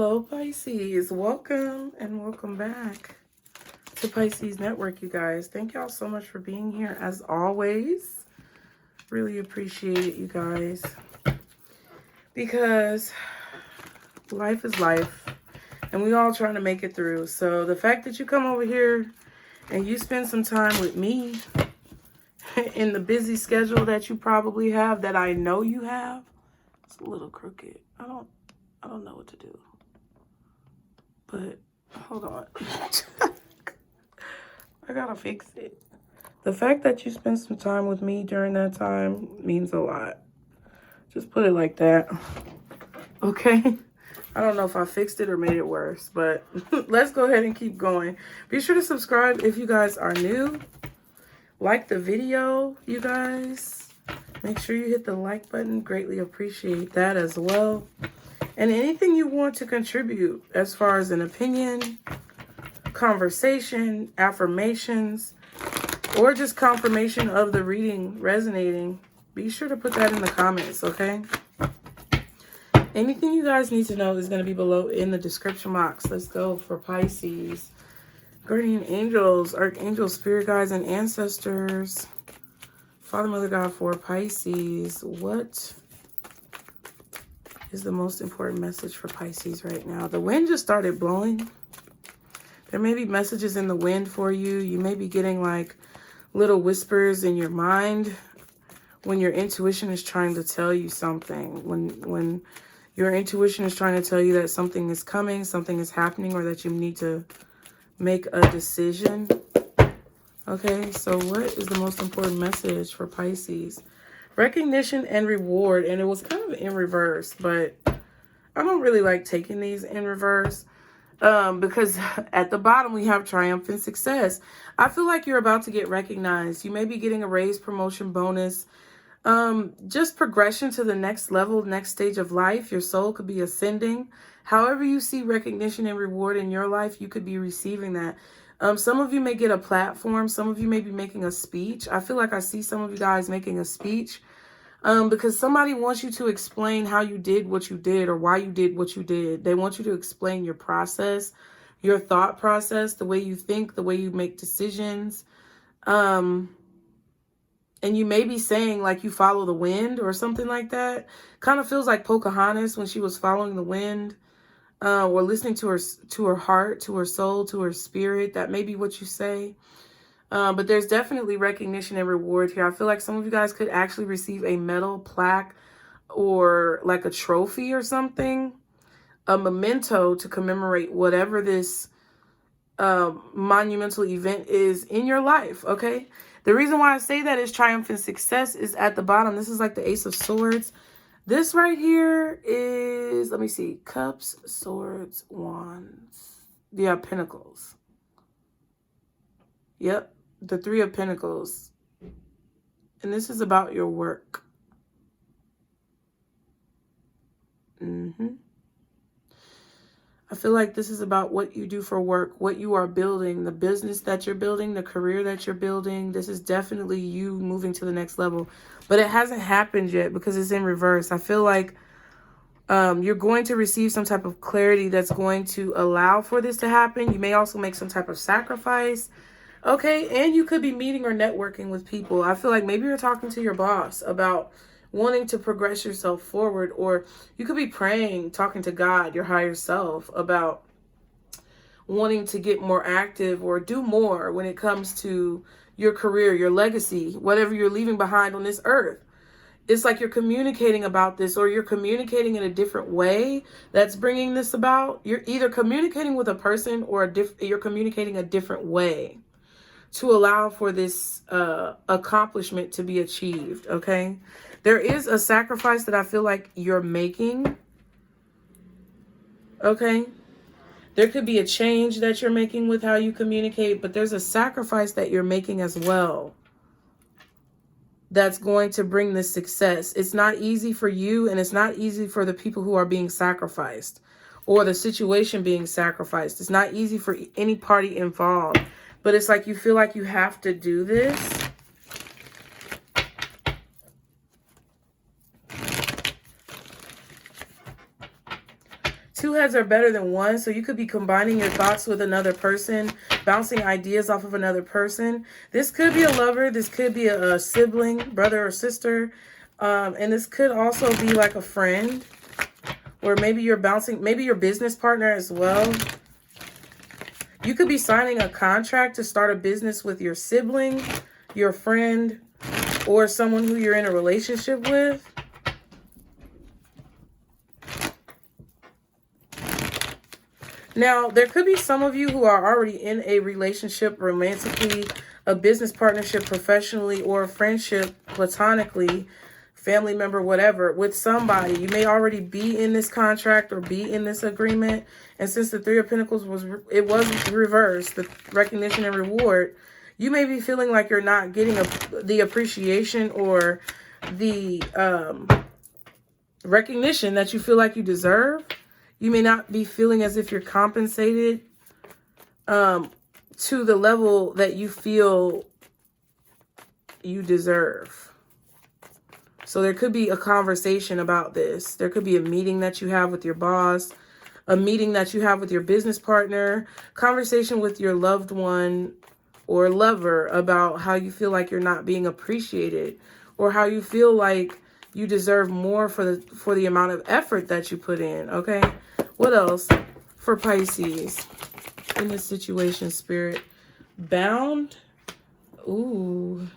Hello Pisces, welcome and welcome back to Pisces Network, you guys. Thank y'all so much for being here as always. Really appreciate it, you guys, because life is life and we all trying to make it through. So the fact that you come over here and you spend some time with me in the busy schedule that you probably have, that I know you have, it's a little crooked. I don't know what to do. But hold on. I gotta fix it. The fact that you spent some time with me during that time means a lot. Just put it like that. Okay? I don't know if I fixed it or made it worse, but let's go ahead and keep going. Be sure to subscribe if you guys are new. Like the video, you guys. Make sure you hit the like button. Greatly appreciate that as well. And anything you want to contribute as far as an opinion, conversation, affirmations, or just confirmation of the reading resonating, be sure to put that in the comments, okay? Anything you guys need to know is going to be below in the description box. Let's go for Pisces. Guardian angels, archangels, spirit guides, and ancestors. Father, Mother, God for Pisces. What is the most important message for Pisces right now? The wind just started blowing. There may be messages in the wind for you. You may be getting like little whispers in your mind when your intuition is trying to tell you something. When your intuition is trying to tell you that something is coming, something is happening, or that you need to make a decision. Okay, so what is the most important message for Pisces? Recognition and reward. And it was kind of in reverse, but I don't really like taking these in reverse because at the bottom we have triumph and success. I feel like you're about to get recognized. You may be getting a raise, promotion, bonus, just progression to the next level, next stage of life. Your soul could be ascending. However you see recognition and reward in your life, you could be receiving that. Some of you may get a platform. Some of you may be making a speech. I feel like I see some of you guys making a speech because somebody wants you to explain how you did what you did or why you did what you did. They want you to explain your process, your thought process, the way you think, the way you make decisions. And you may be saying like you follow the wind or something like that. Kind of feels like Pocahontas when she was following the wind. Or listening to her heart, to her soul, to her spirit. That may be what you say. But there's definitely recognition and reward here. I feel like some of you guys could actually receive a medal, plaque, or like a trophy or something. A memento to commemorate whatever this monumental event is in your life, okay? The reason why I say that is triumph and success is at the bottom. This is like the Ace of Swords. This right here is, let me see, cups, swords, wands. Yeah, pentacles. Yep, the Three of Pentacles. And this is about your work. I feel like this is about what you do for work, what you are building, the business that you're building, the career that you're building. This is definitely you moving to the next level. But it hasn't happened yet because it's in reverse. I feel like you're going to receive some type of clarity that's going to allow for this to happen. You may also make some type of sacrifice. Okay, and you could be meeting or networking with people. I feel like maybe you're talking to your boss about wanting to progress yourself forward, or you could be praying, talking to God, your higher self, about wanting to get more active or do more when it comes to your career, your legacy, whatever you're leaving behind on this earth. It's like you're communicating about this, or you're communicating in a different way that's bringing this about. You're either communicating with a person or you're communicating a different way to allow for this accomplishment to be achieved, okay? There is a sacrifice that I feel like you're making, okay? There could be a change that you're making with how you communicate, but there's a sacrifice that you're making as well that's going to bring this success. It's not easy for you, and it's not easy for the people who are being sacrificed or the situation being sacrificed. It's not easy for any party involved, but it's like you feel like you have to do this. Two two heads are better than one. So you could be combining your thoughts with another person, bouncing ideas off of another person. This could be a lover. This could be a sibling, brother or sister. And this could also be like a friend. Or maybe you're bouncing, maybe your business partner as well. You could be signing a contract to start a business with your sibling, your friend, or someone who you're in a relationship with. Now, there could be some of you who are already in a relationship romantically, a business partnership professionally, or a friendship platonically, family member, whatever, with somebody. You may already be in this contract or be in this agreement. And since the Three of Pentacles was reversed, the recognition and reward, you may be feeling like you're not getting the appreciation or the recognition that you feel like you deserve. You may not be feeling as if you're compensated to the level that you feel you deserve. So there could be a conversation about this. There could be a meeting that you have with your boss, a meeting that you have with your business partner, conversation with your loved one or lover about how you feel like you're not being appreciated, or how you feel like you deserve more for the amount of effort that you put in, okay? What else for Pisces in this situation, Spirit? Bound? Ooh.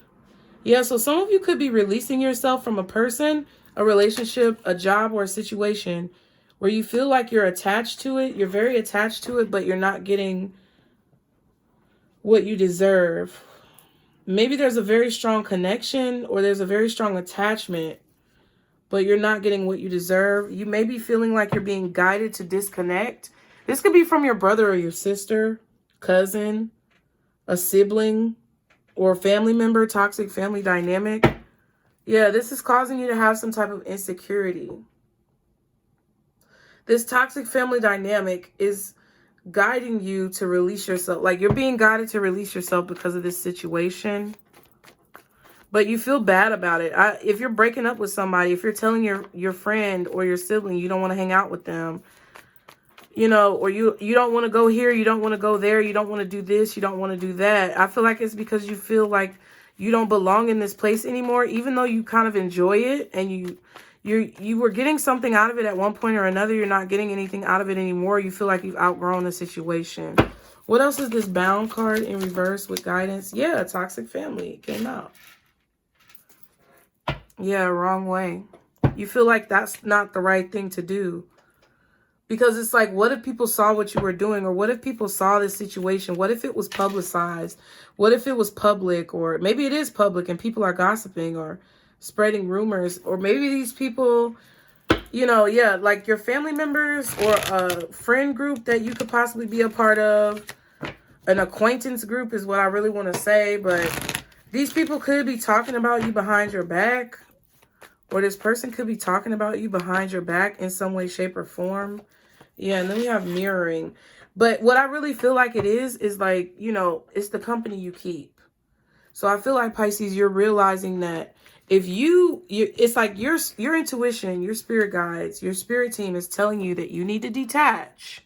Yeah, so some of you could be releasing yourself from a person, a relationship, a job, or a situation where you feel like you're attached to it. You're very attached to it, but you're not getting what you deserve. Maybe there's a very strong connection or there's a very strong attachment, but you're not getting what you deserve. You may be feeling like you're being guided to disconnect. This could be from your brother or your sister, cousin, a sibling, or family member, toxic family dynamic. Yeah, this is causing you to have some type of insecurity. This toxic family dynamic is guiding you to release yourself. Like you're being guided to release yourself because of this situation. But you feel bad about it. If you're breaking up with somebody, if you're telling your friend or your sibling you don't want to hang out with them, you know, or you don't want to go here, you don't want to go there, you don't want to do this, you don't want to do that. I feel like it's because you feel like you don't belong in this place anymore, even though you kind of enjoy it and you were getting something out of it at one point or another. You're not getting anything out of it anymore. You feel like you've outgrown the situation. What else is this Bound card in reverse with guidance? Yeah, toxic family came out. Yeah, wrong way. You feel like that's not the right thing to do. Because it's like, what if people saw what you were doing? Or what if people saw this situation? What if it was publicized? What if it was public? Or maybe it is public and people are gossiping or spreading rumors. Or maybe these people, you know, yeah, like your family members or a friend group that you could possibly be a part of. An acquaintance group is what I really want to say. But these people could be talking about you behind your back. Or this person could be talking about you behind your back in some way, shape, or form. Yeah, and then we have mirroring. But what I really feel like it is like, you know, it's the company you keep. So I feel like, Pisces, you're realizing that if it's like your intuition, your spirit guides, your spirit team is telling you that you need to detach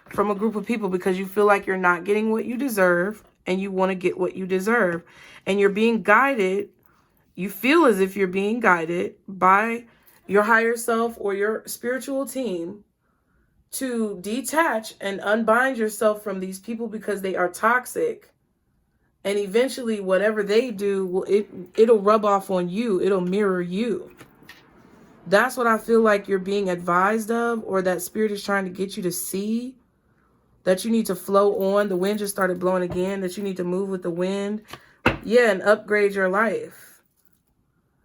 from a group of people because you feel like you're not getting what you deserve and you want to get what you deserve. And you're being guided. You feel as if you're being guided by your higher self or your spiritual team to detach and unbind yourself from these people because they are toxic. And eventually, whatever they do, it'll rub off on you. It'll mirror you. That's what I feel like you're being advised of, or that spirit is trying to get you to see, that you need to flow on. The wind just started blowing again, that you need to move with the wind. Yeah, and upgrade your life.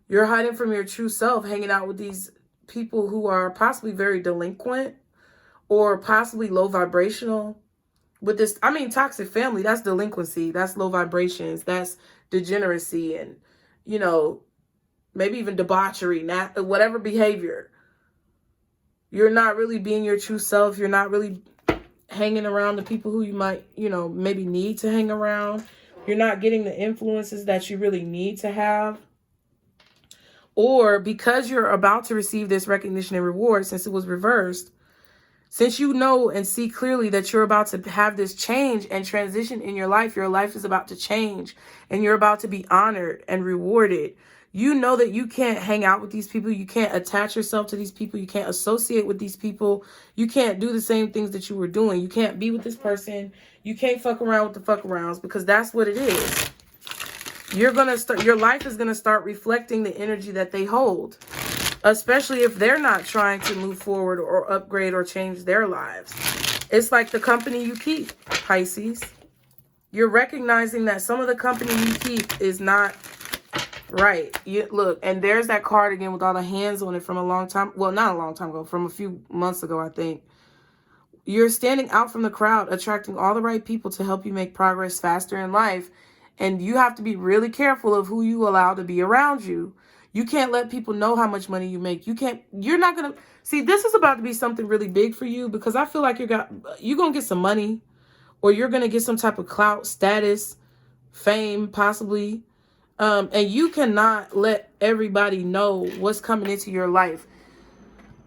You're hiding from your true self, hanging out with these people who are possibly very delinquent or possibly low vibrational. With this, I mean, toxic family, that's delinquency, that's low vibrations, that's degeneracy, and, you know, maybe even debauchery, whatever behavior. You're not really being your true self. You're not really hanging around the people who you might, you know, maybe need to hang around. You're not getting the influences that you really need to have. Or because you're about to receive this recognition and reward, since it was reversed, Since you know and see clearly that you're about to have this change and transition in your life is about to change and you're about to be honored and rewarded. You know that you can't hang out with these people. You can't attach yourself to these people. You can't associate with these people. You can't do the same things that you were doing. You can't be with this person. You can't fuck around with the fuck arounds, because that's what it is. You're going to start, your life is going to start reflecting the energy that they hold, especially if they're not trying to move forward or upgrade or change their lives. It's like the company you keep, Pisces. You're recognizing that some of the company you keep is not right. You look, and there's that card again with all the hands on it from a long time. Well, not a long time ago, from a few months ago, I think. You're standing out from the crowd, attracting all the right people to help you make progress faster in life. And you have to be really careful of who you allow to be around you. You can't let people know how much money you make. You're not going to see, this is about to be something really big for you, because I feel like you're going to get some money, or you're going to get some type of clout, status, fame, possibly. And you cannot let everybody know what's coming into your life.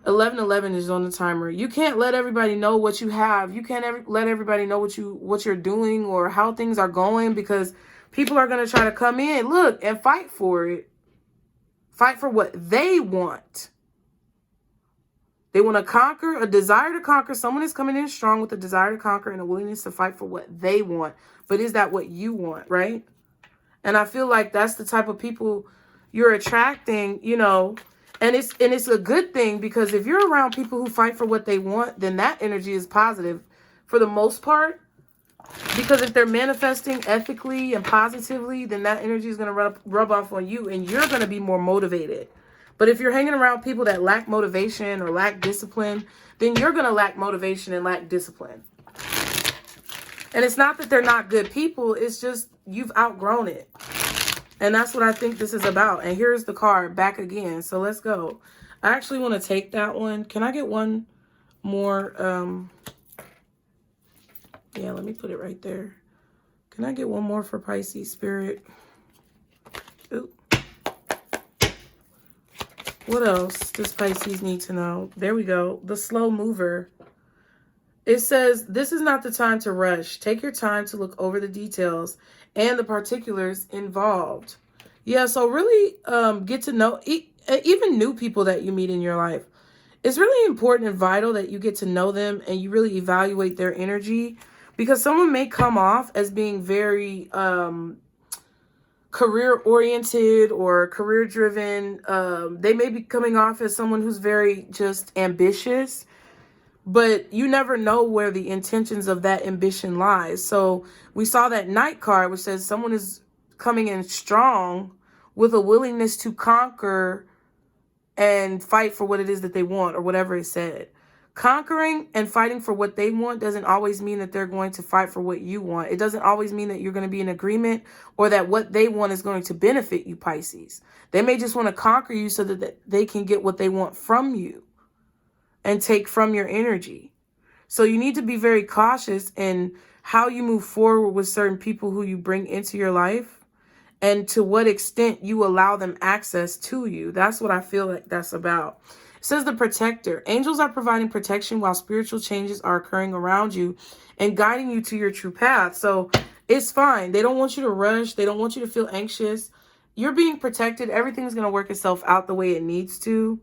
11:11 is on the timer. You can't let everybody know what you have. You can't let everybody know what you're doing or how things are going, because people are going to try to come in, look, and fight for it. Fight for what they want. They want to conquer, a desire to conquer. Someone is coming in strong with a desire to conquer and a willingness to fight for what they want. But is that what you want, right? And I feel like that's the type of people you're attracting, you know. And it's a good thing, because if you're around people who fight for what they want, then that energy is positive for the most part. Because if they're manifesting ethically and positively, then that energy is going to rub off on you, and you're going to be more motivated. But if you're hanging around people that lack motivation or lack discipline, then you're going to lack motivation and lack discipline. And it's not that they're not good people. It's just you've outgrown it. And that's what I think this is about. And here's the card back again. So let's go. I actually want to take that one. Can I get one more? Yeah, let me put it right there. Can I get one more for Pisces Spirit? Ooh. What else does Pisces need to know? There we go. The slow mover. It says, this is not the time to rush. Take your time to look over the details and the particulars involved. Yeah, so really get to know even new people that you meet in your life. It's really important and vital that you get to know them and you really evaluate their energy, because someone may come off as being very career-oriented or career-driven. They may be coming off as someone who's very just ambitious, but you never know where the intentions of that ambition lies. So we saw that Knight card, which says someone is coming in strong with a willingness to conquer and fight for what it is that they want, or whatever it said. Conquering and fighting for what they want doesn't always mean that they're going to fight for what you want. It doesn't always mean that you're going to be in agreement or that what they want is going to benefit you, Pisces. They may just want to conquer you so that they can get what they want from you and take from your energy. So you need to be very cautious in how you move forward with certain people who you bring into your life, and to what extent you allow them access to you. That's what I feel like that's about. It says the protector. Angels are providing protection while spiritual changes are occurring around you and guiding you to your true path. So it's fine. They don't want you to rush. They don't want you to feel anxious. You're being protected. Everything's going to work itself out the way it needs to.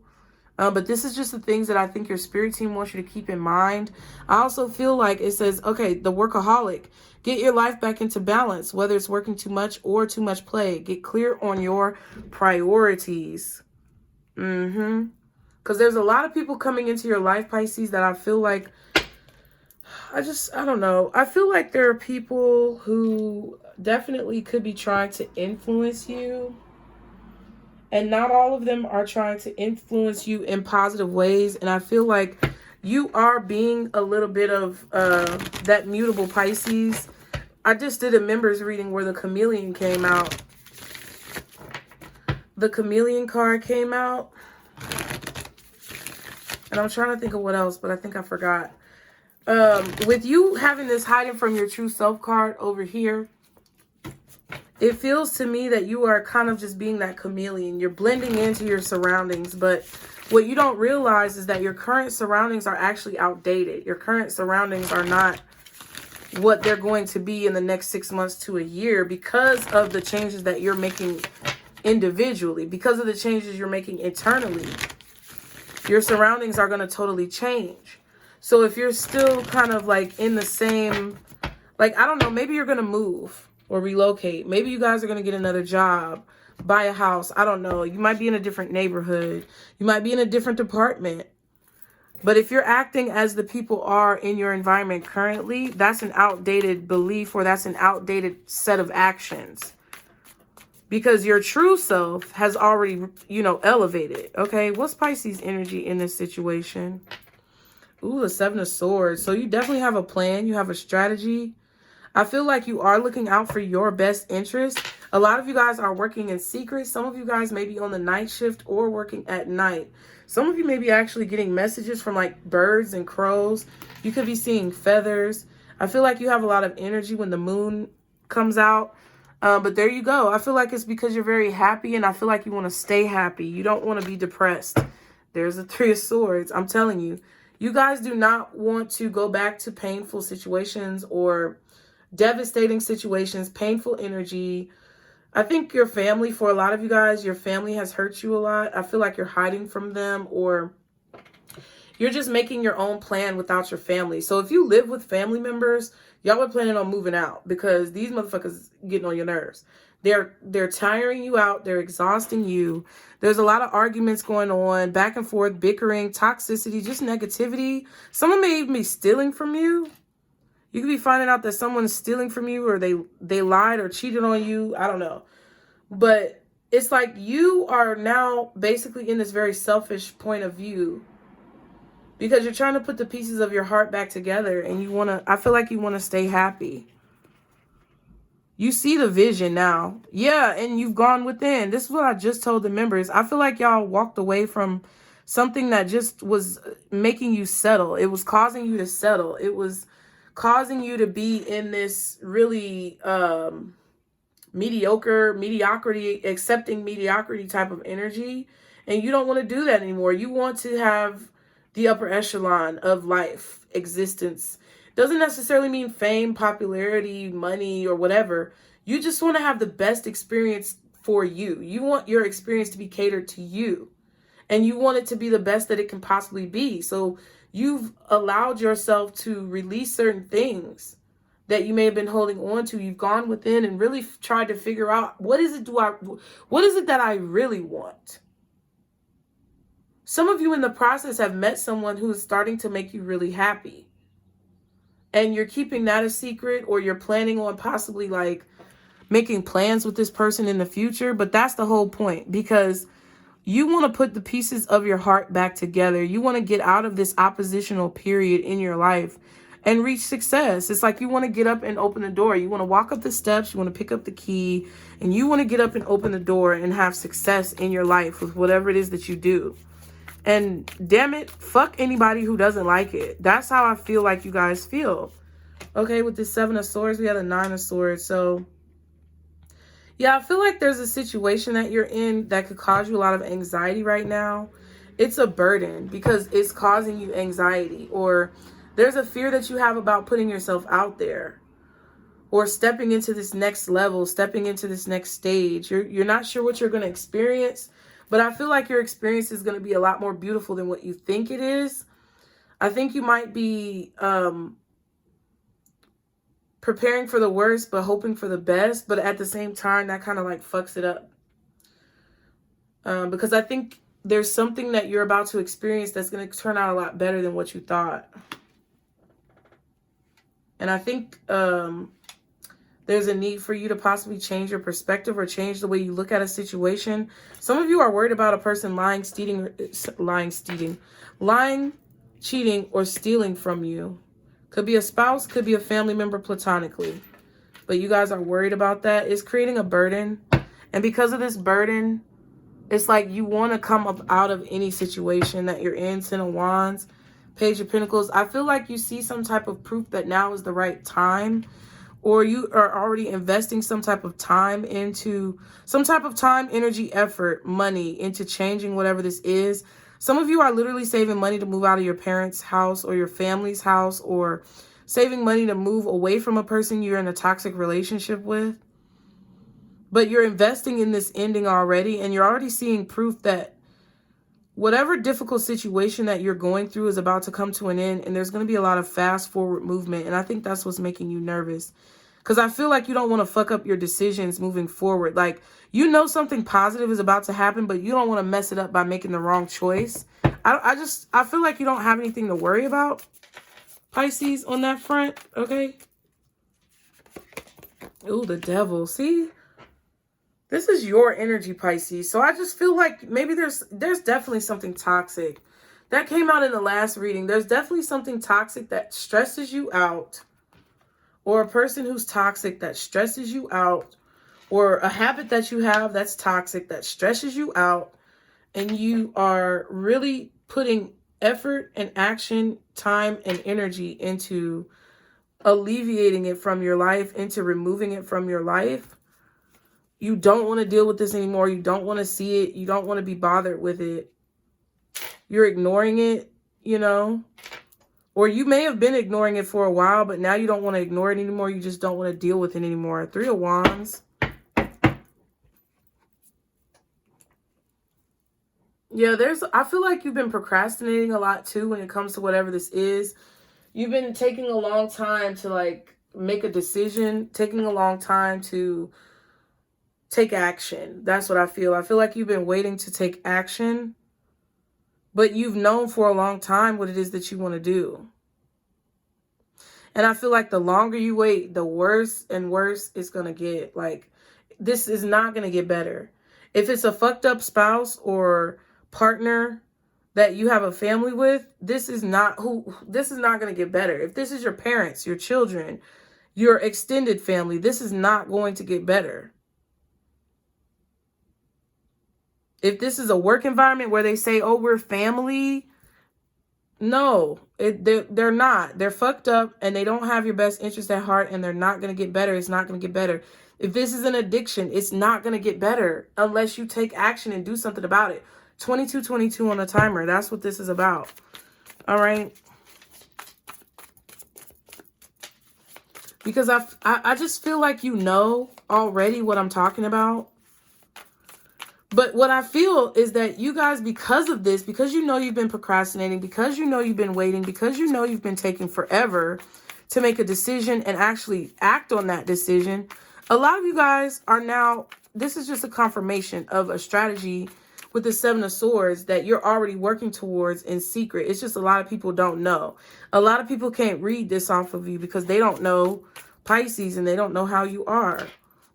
But this is just the things that I think your spirit team wants you to keep in mind. I also feel like it says, okay, the workaholic. Get your life back into balance, whether it's working too much or too much play. Get clear on your priorities. Because there's a lot of people coming into your life, Pisces, that I feel like, I don't know. I feel like there are people who definitely could be trying to influence you. And not all of them are trying to influence you in positive ways. And I feel like you are being a little bit of that mutable Pisces. I just did a members reading where the chameleon came out. The chameleon card came out. And I'm trying to think of what else, but I think I forgot. With you having this hiding from your true self card over here, it feels to me that you are kind of just being that chameleon. You're blending into your surroundings, but what you don't realize is that your current surroundings are actually outdated. Your current surroundings are not what they're going to be in the next 6 months to a year because of the changes that you're making individually, because of the changes you're making internally. Your surroundings are going to totally change. So if you're still kind of like in the same, like, I don't know, maybe you're going to move or relocate. Maybe you guys are going to get another job, buy a house. I don't know. You might be in a different neighborhood. You might be in a different department. But if you're acting as the people are in your environment currently, that's an outdated belief, or that's an outdated set of actions. Because your true self has already, elevated. Okay, what's Pisces energy in this situation? Ooh, the 7 of Swords. So you definitely have a plan. You have a strategy. I feel like you are looking out for your best interest. A lot of you guys are working in secret. Some of you guys may be on the night shift or working at night. Some of you may be actually getting messages from like birds and crows. You could be seeing feathers. I feel like you have a lot of energy when the moon comes out. But there you go. I feel like it's because you're very happy, and I feel like you want to stay happy. You don't want to be depressed. There's the 3 of Swords. I'm telling you, you guys do not want to go back to painful situations or devastating situations, painful energy. I think your family, for a lot of you guys, your family has hurt you a lot. I feel like you're hiding from them, or you're just making your own plan without your family. So if you live with family members, y'all are planning on moving out because these motherfuckers getting on your nerves. They're tiring you out. They're exhausting you. There's a lot of arguments going on, back and forth, bickering, toxicity, just negativity. Someone may even be stealing from you. You could be finding out that someone's stealing from you, or they lied or cheated on you. I don't know. But it's like you are now basically in this very selfish point of view because you're trying to put the pieces of your heart back together, and I feel like you want to stay happy. You see the vision now. Yeah, and you've gone within. This is what I just told the members. I feel like y'all walked away from something that just was making you settle. It was causing you to settle. It was causing you to be in this really mediocrity, accepting mediocrity type of energy. And you don't want to do that anymore. You want to have the upper echelon of life, existence. Doesn't necessarily mean fame, popularity, money, or whatever. You just want to have the best experience for you. You want your experience to be catered to you. And you want it to be the best that it can possibly be. So you've allowed yourself to release certain things that you may have been holding on to. You've gone within and really tried to figure out, what is it that I really want? Some of you in the process have met someone who is starting to make you really happy. And you're keeping that a secret, or you're planning on possibly like making plans with this person in the future. But that's the whole point, because you want to put the pieces of your heart back together. You want to get out of this oppositional period in your life and reach success. It's like you want to get up and open the door. You want to walk up the steps. You want to pick up the key, and you want to get up and open the door and have success in your life with whatever it is that you do. And damn it, fuck anybody who doesn't like it. That's how I feel like you guys feel. Okay, with the 7 of Swords, we have the 9 of Swords. So yeah, I feel like there's a situation that you're in that could cause you a lot of anxiety right now. It's a burden because it's causing you anxiety, or there's a fear that you have about putting yourself out there or stepping into this next level, stepping into this next stage. You're not sure what you're going to experience, but I feel like your experience is going to be a lot more beautiful than what you think it is. I think you might be preparing for the worst, but hoping for the best. But at the same time, that kind of like fucks it up. Because I think there's something that you're about to experience that's going to turn out a lot better than what you thought. And I think there's a need for you to possibly change your perspective or change the way you look at a situation. Some of you are worried about a person lying, cheating, or stealing from you. Could be a spouse, could be a family member platonically. But you guys are worried about that. It's creating a burden. And because of this burden, it's like you want to come up out of any situation that you're in. 10 of Wands, Page of Pentacles. I feel like you see some type of proof that now is the right time. Or you are already investing some type of time, energy, effort, money into changing whatever this is. Some of you are literally saving money to move out of your parents' house or your family's house, or saving money to move away from a person you're in a toxic relationship with. But you're investing in this ending already, and you're already seeing proof that whatever difficult situation that you're going through is about to come to an end, and there's going to be a lot of fast forward movement. And I think that's what's making you nervous, because I feel like you don't want to fuck up your decisions moving forward. Like, you know something positive is about to happen, but you don't want to mess it up by making the wrong choice. I feel like you don't have anything to worry about, Pisces, on that front, okay? Ooh, the devil. See? This is your energy, Pisces. So I just feel like maybe there's definitely something toxic. That came out in the last reading. There's definitely something toxic that stresses you out. Or a person who's toxic that stresses you out. Or a habit that you have that's toxic that stresses you out. And you are really putting effort and action, time, and energy into alleviating it from your life, into removing it from your life. You don't want to deal with this anymore. You don't want to see it. You don't want to be bothered with it. You're ignoring it, you know. Or you may have been ignoring it for a while, but now you don't want to ignore it anymore. You just don't want to deal with it anymore. 3 of Wands. Yeah, I feel like you've been procrastinating a lot too when it comes to whatever this is. You've been taking a long time to like make a decision, taking a long time to take action. That's what I feel. I feel like you've been waiting to take action, but you've known for a long time what it is that you want to do. And I feel like the longer you wait, the worse and worse it's going to get. Like, this is not going to get better. If it's a fucked up spouse or partner that you have a family with, this is not going to get better. If this is your parents, your children, your extended family, this is not going to get better. If this is a work environment where they say, oh, we're family, no, they're not. They're fucked up and they don't have your best interest at heart, and they're not going to get better. It's not going to get better. If this is an addiction, it's not going to get better unless you take action and do something about it. 2222 on the timer. That's what this is about. All right. Because I just feel like you know already what I'm talking about. But what I feel is that you guys, because of this, because you know you've been procrastinating, because you know you've been waiting, because you know you've been taking forever to make a decision and actually act on that decision, a lot of you guys are now, this is just a confirmation of a strategy with the 7 of Swords that you're already working towards in secret. It's just a lot of people don't know. A lot of people can't read this off of you because they don't know Pisces and they don't know how you are.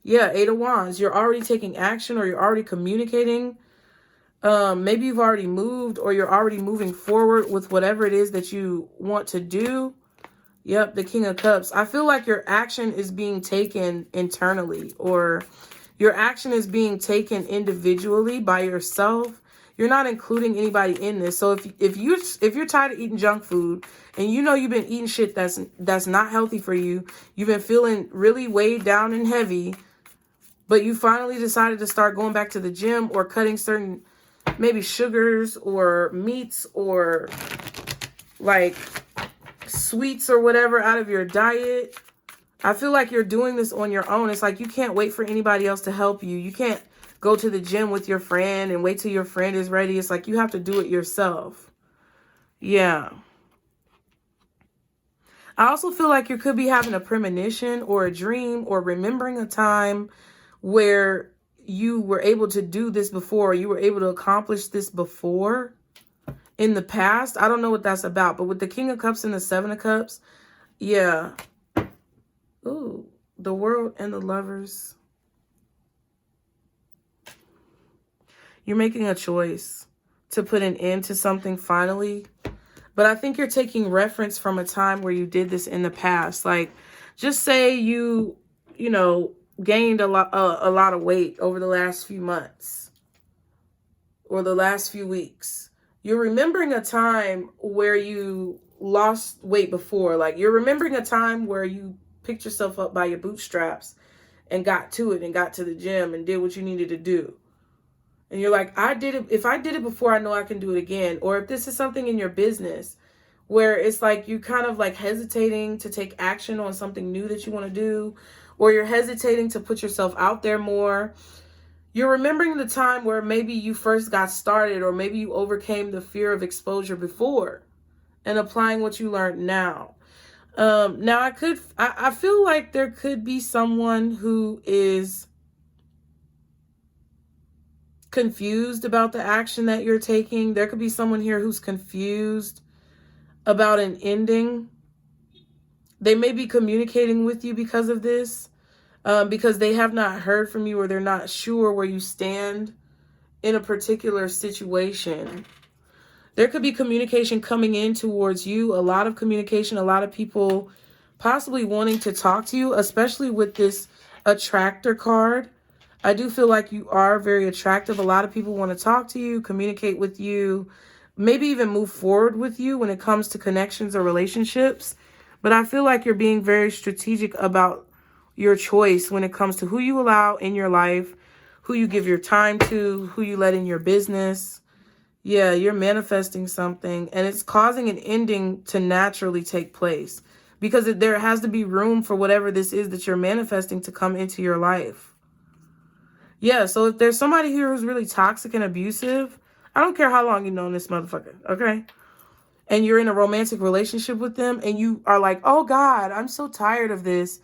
Yeah, 8 of Wands. You're already taking action, or you're already communicating. Maybe you've already moved, or you're already moving forward with whatever it is that you want to do. Yep, the King of Cups. I feel like your action is being taken internally, or your action is being taken individually by yourself. You're not including anybody in this. So if you're tired of eating junk food and you know you've been eating shit that's not healthy for you, you've been feeling really weighed down and heavy, but you finally decided to start going back to the gym or cutting certain maybe sugars or meats or like sweets or whatever out of your diet. I feel like you're doing this on your own. It's like you can't wait for anybody else to help you. You can't go to the gym with your friend and wait till your friend is ready. It's like you have to do it yourself. Yeah. I also feel like you could be having a premonition or a dream or remembering a time where you were able to do this before, you were able to accomplish this before in the past. I don't know what that's about, but with the King of Cups and the 7 of Cups, yeah. Ooh, the World and the Lovers. You're making a choice to put an end to something finally, but I think you're taking reference from a time where you did this in the past. Like, just say you know, gained a lot of weight over the last few months or the last few weeks. You're remembering a time where you lost weight before. Like, you're remembering a time where you picked yourself up by your bootstraps and got to it and got to the gym and did what you needed to do. And you're like, I did it. If I did it before, I know I can do it again. Or if this is something in your business where it's like you kind of like hesitating to take action on something new that you want to do, or you're hesitating to put yourself out there more. You're remembering the time where maybe you first got started, or maybe you overcame the fear of exposure before and applying what you learned now. Now I feel like there could be someone who is confused about the action that you're taking. There could be someone here who's confused about an ending. They may be communicating with you because of this, because they have not heard from you, or they're not sure where you stand in a particular situation. There could be communication coming in towards you, a lot of communication, a lot of people possibly wanting to talk to you, especially with this attractor card. I do feel like you are very attractive. A lot of people want to talk to you, communicate with you, maybe even move forward with you when it comes to connections or relationships. But I feel like you're being very strategic about your choice when it comes to who you allow in your life, who you give your time to, who you let in your business. Yeah, you're manifesting something, and it's causing an ending to naturally take place, because there has to be room for whatever this is that you're manifesting to come into your life. Yeah, so if there's somebody here who's really toxic and abusive, I don't care how long you've known this motherfucker, okay? And you're in a romantic relationship with them, and you are like, oh God, I'm so tired of this.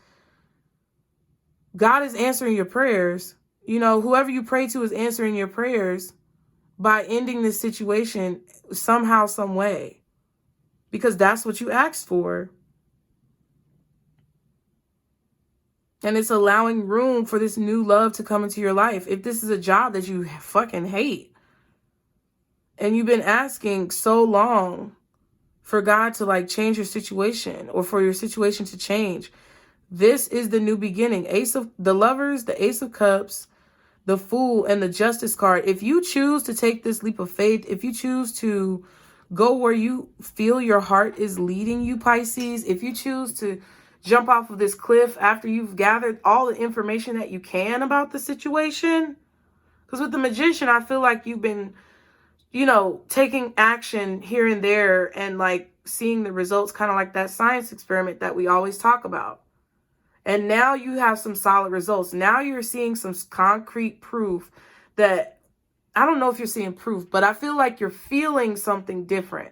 God is answering your prayers. You know, whoever you pray to is answering your prayers by ending this situation somehow, some way, because that's what you asked for. And it's allowing room for this new love to come into your life. If this is a job that you fucking hate, and you've been asking so long for God to like change your situation, or for your situation to change, this is the new beginning. Ace of the Lovers, the Ace of Cups, the Fool, and the Justice card. If you choose to take this leap of faith, if you choose to go where you feel your heart is leading you, Pisces, if you choose to jump off of this cliff after you've gathered all the information that you can about the situation, because with the Magician, I feel like you've been, you know, taking action here and there and like seeing the results, kind of like that science experiment that we always talk about. And now you have some solid results. Now you're seeing some concrete proof that, I don't know if you're seeing proof, but I feel like you're feeling something different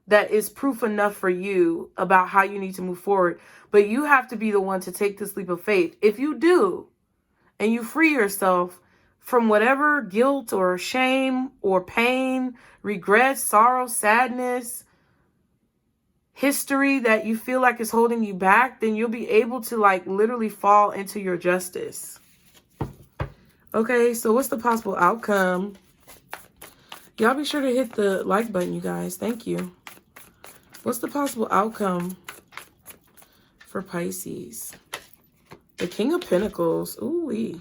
that is proof enough for you about how you need to move forward. But you have to be the one to take this leap of faith. If you do, and you free yourself from whatever guilt or shame or pain, regret, sorrow, sadness, history that you feel like is holding you back, then you'll be able to like literally fall into your justice. Okay, so what's the possible outcome? Y'all be sure to hit the like button, you guys. Thank you. What's the possible outcome for Pisces? The King of Pentacles. Ooh-wee.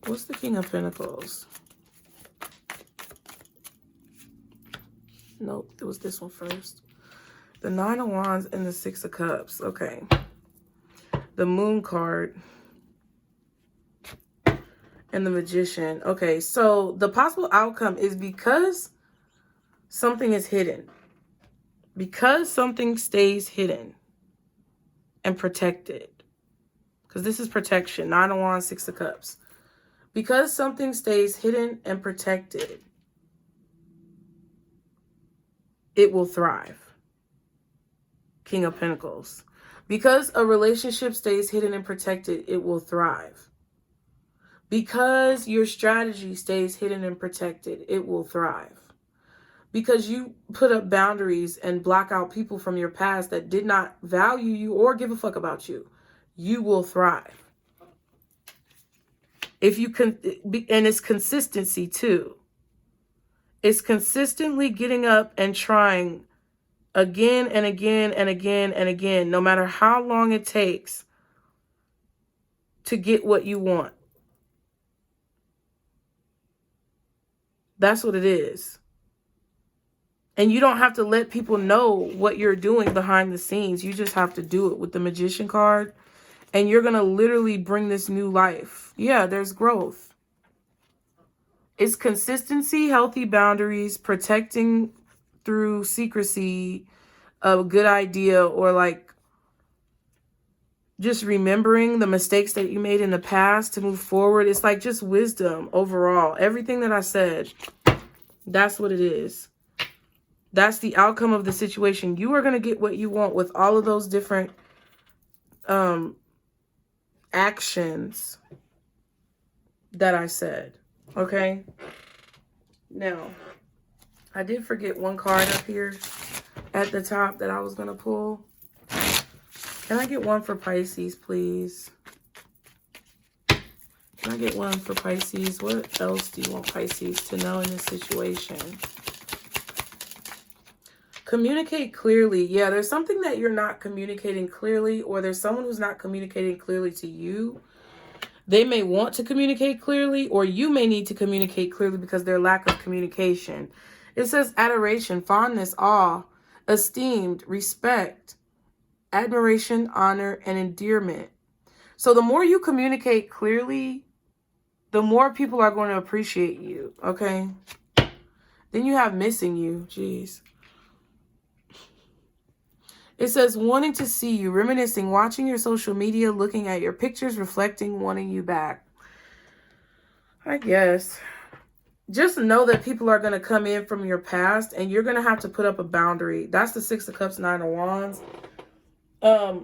What's the King of Pentacles? Nope, it was this one first. The Nine of Wands and the Six of Cups. Okay. The Moon card. And the Magician. Okay, so the possible outcome is because something is hidden. Because something stays hidden and protected. Because this is protection. Nine of Wands, Six of Cups. Because something stays hidden and protected, it will thrive. King of Pentacles. Because a relationship stays hidden and protected, it will thrive. Because your strategy stays hidden and protected, it will thrive. Because you put up boundaries and block out people from your past that did not value you or give a fuck about you, you will thrive. If you can, and it's consistency too. It's consistently getting up and trying again and again and again and again, no matter how long it takes to get what you want. That's what it is. And you don't have to let people know what you're doing behind the scenes. You just have to do it with the Magician card And you're going to literally bring this new life. Yeah, there's growth. It's consistency, healthy boundaries, protecting through secrecy, a good idea, or like just remembering the mistakes that you made in the past to move forward. It's like just wisdom overall. Everything that I said, that's what it is. That's the outcome of the situation. You are going to get what you want with all of those different actions that I said. Okay? Now, I did forget one card up here at the top that I was going to pull. Can I get one for Pisces, please? Can I get one for Pisces? What else do you want Pisces to know in this situation? Communicate clearly. Yeah, there's something that you're not communicating clearly, or there's someone who's not communicating clearly to you. They may want to communicate clearly, or you may need to communicate clearly because their lack of communication. It says adoration, fondness, awe, esteemed, respect, admiration, honor, and endearment. So the more you communicate clearly, the more people are going to appreciate you, okay? Then you have missing you. Jeez. It says wanting to see you, reminiscing, watching your social media, looking at your pictures, reflecting, wanting you back. I guess. Just know that people are going to come in from your past and you're going to have to put up a boundary. That's the Six of Cups, Nine of Wands.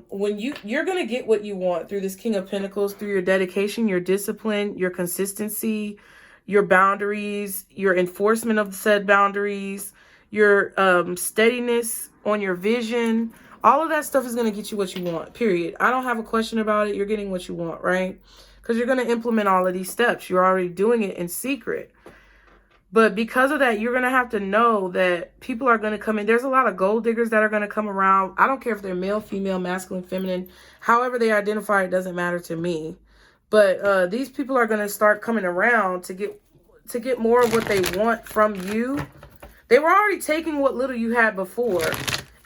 When you're going to get what you want through this King of Pentacles, through your dedication, your discipline, your consistency, your boundaries, your enforcement of the said boundaries, your steadiness on your vision. All of that stuff is going to get you what you want, period. I don't have a question about it. You're getting what you want, right? Because you're going to implement all of these steps. You're already doing it in secret. But because of that, you're going to have to know that people are going to come in. There's a lot of gold diggers that are going to come around. I don't care if they're male, female, masculine, feminine. However they identify, it doesn't matter to me. But these people are going to start coming around to get more of what they want from you. They were already taking what little you had before.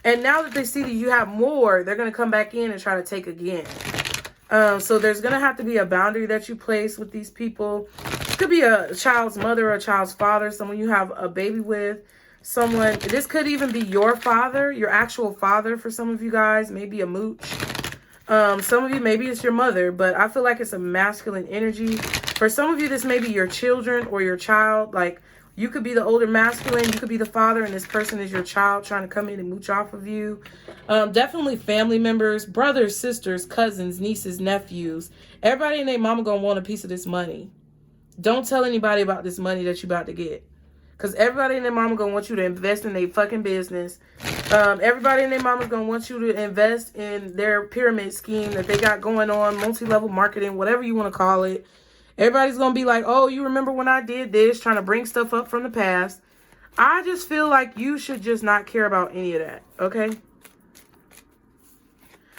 And now that they see that you have more, they're going to come back in and try to take again. So there's going to have to be a boundary that you place with these people. It could be a child's mother or a child's father, someone you have a baby with, someone. This could even be your father, your actual father for some of you guys, maybe a mooch. Some of you, maybe it's your mother, but I feel like it's a masculine energy. For some of you, this may be your children or your child. Like, you could be the older masculine, you could be the father, and this person is your child trying to come in and mooch off of you. Definitely family members, brothers, sisters, cousins, nieces, nephews. Everybody and their mama gonna want a piece of this money. Don't tell anybody about this money that you about to get. Because everybody and their mama gonna want you to invest in their fucking business. Everybody and their mama's gonna want you to invest in their pyramid scheme that they got going on, multi-level marketing, whatever you want to call it. Everybody's going to be like, oh, you remember when I did this, trying to bring stuff up from the past. I just feel like you should just not care about any of that, okay?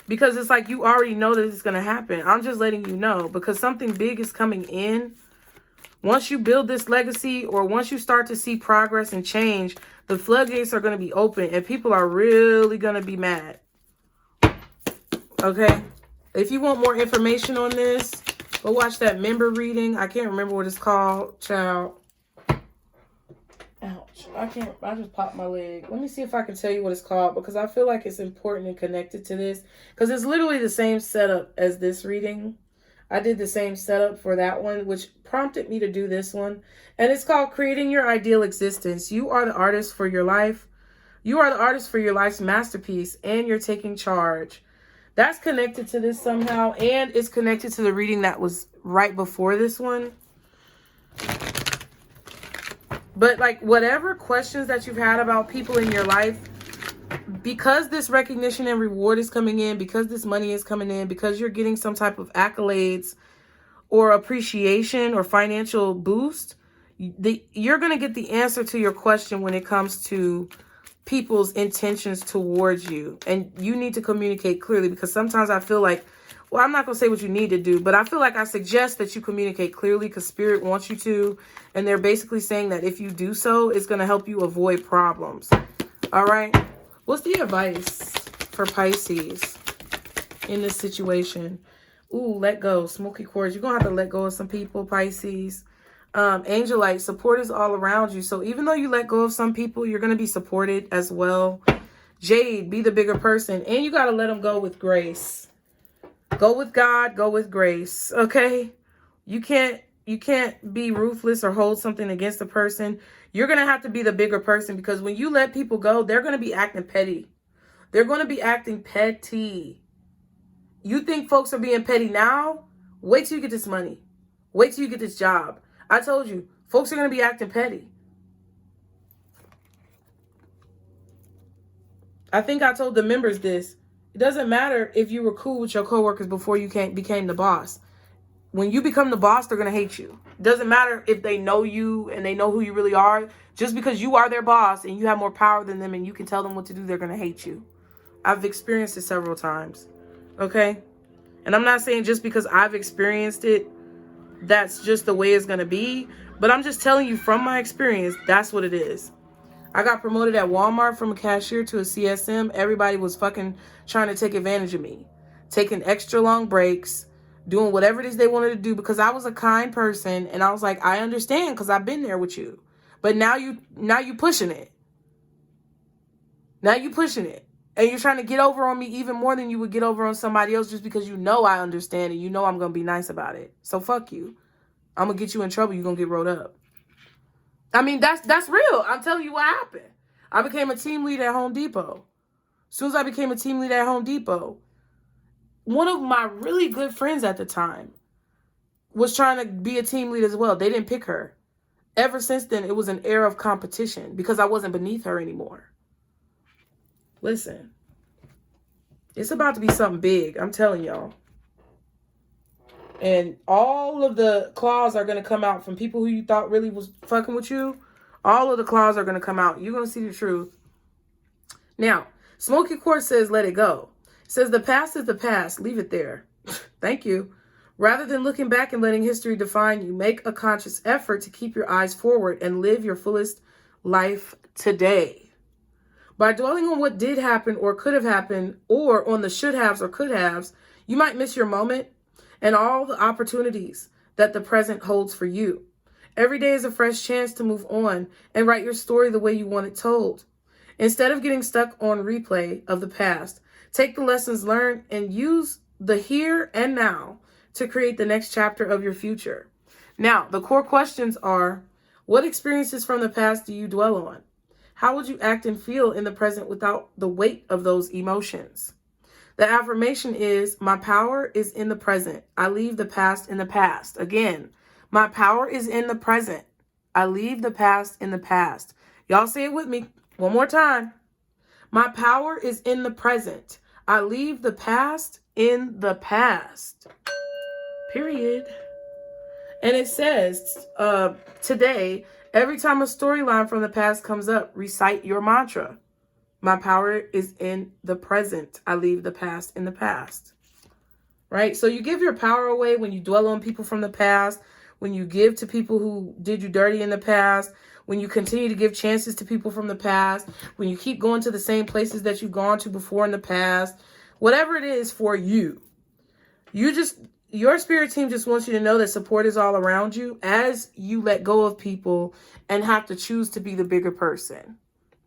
Because it's like you already know that it's going to happen. I'm just letting you know because something big is coming in. Once you build this legacy or once you start to see progress and change, the floodgates are going to be open and people are really going to be mad. Okay? If you want more information on this, go watch that member reading. I can't remember what it's called, child. Ouch. I just popped my leg. Let me see if I can tell you what it's called because I feel like it's important and connected to this. Because it's literally the same setup as this reading. I did the same setup for that one, which prompted me to do this one. And it's called Creating Your Ideal Existence. You are the artist for your life. You are the artist for your life's masterpiece, and you're taking charge. That's connected to this somehow, and it's connected to the reading that was right before this one. But like whatever questions that you've had about people in your life, because this recognition and reward is coming in, because this money is coming in, because you're getting some type of accolades or appreciation or financial boost, you're going to get the answer to your question when it comes to people's intentions towards you. And you need to communicate clearly because sometimes I feel like, well, I'm not going to say what you need to do, but I feel like I suggest that you communicate clearly because Spirit wants you to. And they're basically saying that if you do so, it's going to help you avoid problems. All right. What's the advice for Pisces in this situation? Ooh, let go. Smoky quartz. You're going to have to let go of some people, Pisces. Angelite, support is all around you. So even though you let go of some people, you're going to be supported as well. Jade, be the bigger person. And you got to let them go with grace. Go with God. Go with grace. Okay? You can't be ruthless or hold something against a person. You're going to have to be the bigger person, because when you let people go, they're going to be acting petty. They're going to be acting petty. You think folks are being petty now? Wait till you get this money. Wait till you get this job. I told you, folks are going to be acting petty. I think I told the members this. It doesn't matter if you were cool with your coworkers before you became the boss. When you become the boss, they're going to hate you. It doesn't matter if they know you and they know who you really are. Just because you are their boss and you have more power than them and you can tell them what to do, they're going to hate you. I've experienced it several times. Okay? And I'm not saying just because I've experienced it, that's just the way it's going to be. But I'm just telling you from my experience, that's what it is. I got promoted at Walmart from a cashier to a CSM. Everybody was fucking trying to take advantage of me. Taking extra long breaks. Doing whatever it is they wanted to do, because I was a kind person. And I was like, I understand, because I've been there with you. But now you pushing it. Now you pushing it. And you're trying to get over on me even more than you would get over on somebody else, just because you know I understand and you know I'm going to be nice about it. So fuck you. I'm going to get you in trouble. You're going to get rolled up. I mean, that's real. I'm telling you what happened. I became a team lead at Home Depot. As soon as I became a team lead at Home Depot, one of my really good friends at the time was trying to be a team lead as well. They didn't pick her. Ever since then, it was an era of competition because I wasn't beneath her anymore. Listen, it's about to be something big. I'm telling y'all. And all of the claws are going to come out from people who you thought really was fucking with you. All of the claws are going to come out. You're going to see the truth. Now, Smoky Quartz says, let it go. It says, the past is the past. Leave it there. Thank you. Rather than looking back and letting history define you, make a conscious effort to keep your eyes forward and live your fullest life today. By dwelling on what did happen or could have happened, or on the should haves or could haves, you might miss your moment and all the opportunities that the present holds for you. Every day is a fresh chance to move on and write your story the way you want it told. Instead of getting stuck on replay of the past, take the lessons learned and use the here and now to create the next chapter of your future. Now, the core questions are, what experiences from the past do you dwell on? How would you act and feel in the present without the weight of those emotions? The affirmation is, my power is in the present. I leave the past in the past. Again, my power is in the present. I leave the past in the past. Y'all say it with me one more time. My power is in the present. I leave the past in the past. Period. And it says, today, every time a storyline from the past comes up, recite your mantra. My power is in the present. I leave the past in the past. Right? So you give your power away when you dwell on people from the past, when you give to people who did you dirty in the past, when you continue to give chances to people from the past, when you keep going to the same places that you've gone to before in the past, whatever it is for you. Your spirit team just wants you to know that support is all around you as you let go of people and have to choose to be the bigger person,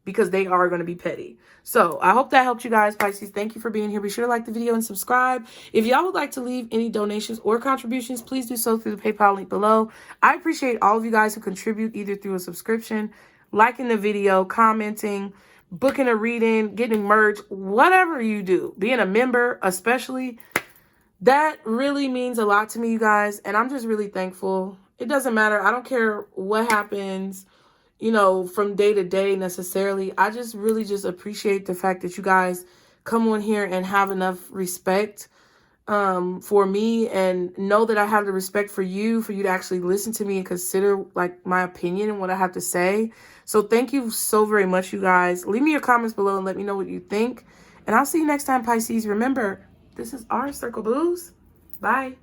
because they are going to be petty. So I hope that helped you guys, Pisces. Thank you for being here. Be sure to like the video and subscribe. If y'all would like to leave any donations or contributions, please do so through the PayPal link below. I appreciate all of you guys who contribute either through a subscription, liking the video, commenting, booking a reading, getting merch, whatever you do, being a member especially. That really means a lot to me, you guys. And I'm just really thankful. It doesn't matter. I don't care what happens, from day to day necessarily. I just really just appreciate the fact that you guys come on here and have enough respect for me, and know that I have the respect for you to actually listen to me and consider my opinion and what I have to say. So thank you so very much, you guys. Leave me your comments below and let me know what you think. And I'll see you next time, Pisces. Remember, this is our Circle Blues. Bye.